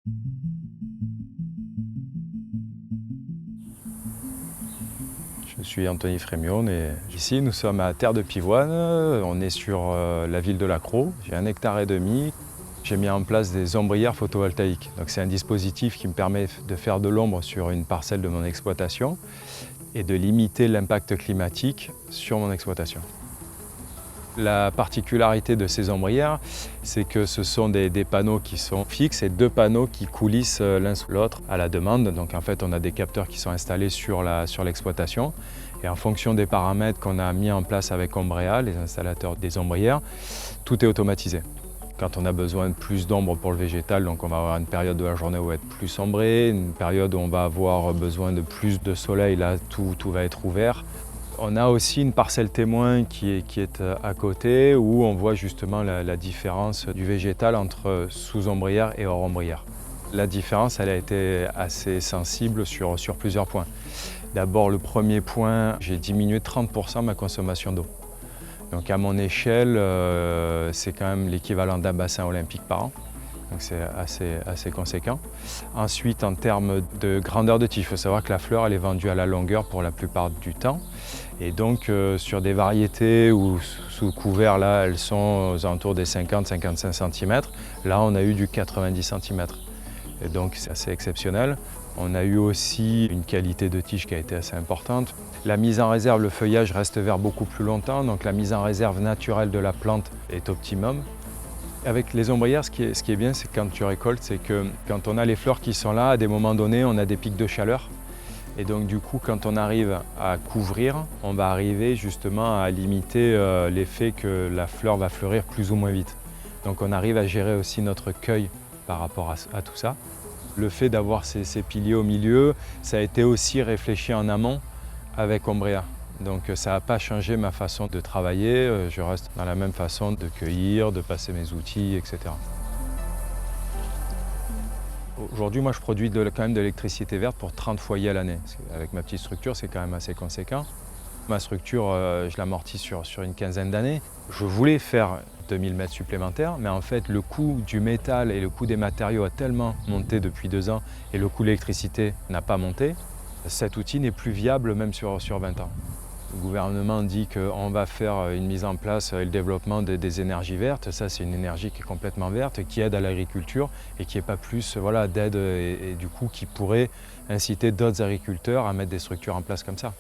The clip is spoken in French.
Je suis Anthony Frémion et ici nous sommes à Terre de Pivoine, on est sur la ville de Lacros, j'ai 1,5 hectare. J'ai mis en place des ombrières photovoltaïques. C'est un dispositif qui me permet de faire de l'ombre sur une parcelle de mon exploitation et de limiter l'impact climatique sur mon exploitation. La particularité de ces ombrières, c'est que ce sont des panneaux qui sont fixes et 2 panneaux qui coulissent l'un sur l'autre à la demande. Donc en fait, on a des capteurs qui sont installés sur l'exploitation et en fonction des paramètres qu'on a mis en place avec Ombrea, les installateurs des ombrières, tout est automatisé. Quand on a besoin de plus d'ombre pour le végétal, donc on va avoir une période de la journée où on va être plus ombré, une période où on va avoir besoin de plus de soleil, là tout va être ouvert. On a aussi une parcelle témoin qui est à côté où on voit justement la différence du végétal entre sous ombrière et hors ombrière. La différence, elle a été assez sensible sur plusieurs points. D'abord, le premier point, j'ai diminué 30% ma consommation d'eau. Donc à mon échelle, c'est quand même l'équivalent d'un bassin olympique par an. Donc c'est assez conséquent. Ensuite, en termes de grandeur de tige, il faut savoir que la fleur elle est vendue à la longueur pour la plupart du temps. Et donc sur des variétés où sous couvert, là, elles sont aux alentours des 50-55 cm. Là, on a eu du 90 cm. Et donc c'est assez exceptionnel. On a eu aussi une qualité de tige qui a été assez importante. La mise en réserve, le feuillage reste vert beaucoup plus longtemps, donc la mise en réserve naturelle de la plante est optimum. Avec les ombrières, ce qui est bien, c'est quand tu récoltes, c'est que quand on a les fleurs qui sont là, à des moments donnés, on a des pics de chaleur. Et donc du coup, quand on arrive à couvrir, on va arriver justement à limiter l'effet que la fleur va fleurir plus ou moins vite. Donc on arrive à gérer aussi notre cueil par rapport à tout ça. Le fait d'avoir ces piliers au milieu, ça a été aussi réfléchi en amont avec Ombrea. Donc ça n'a pas changé ma façon de travailler, je reste dans la même façon de cueillir, de passer mes outils, etc. Aujourd'hui, moi je produis quand même de l'électricité verte pour 30 foyers à l'année. Avec ma petite structure, c'est quand même assez conséquent. Ma structure, je l'amortis sur une quinzaine d'années. Je voulais faire 2000 mètres supplémentaires, mais en fait le coût du métal et le coût des matériaux a tellement monté depuis 2 ans et le coût de l'électricité n'a pas monté. Cet outil n'est plus viable même sur 20 ans. Le gouvernement dit qu'on va faire une mise en place et le développement des énergies vertes. Ça, c'est une énergie qui est complètement verte, qui aide à l'agriculture et qui n'est pas plus d'aide et du coup qui pourrait inciter d'autres agriculteurs à mettre des structures en place comme ça.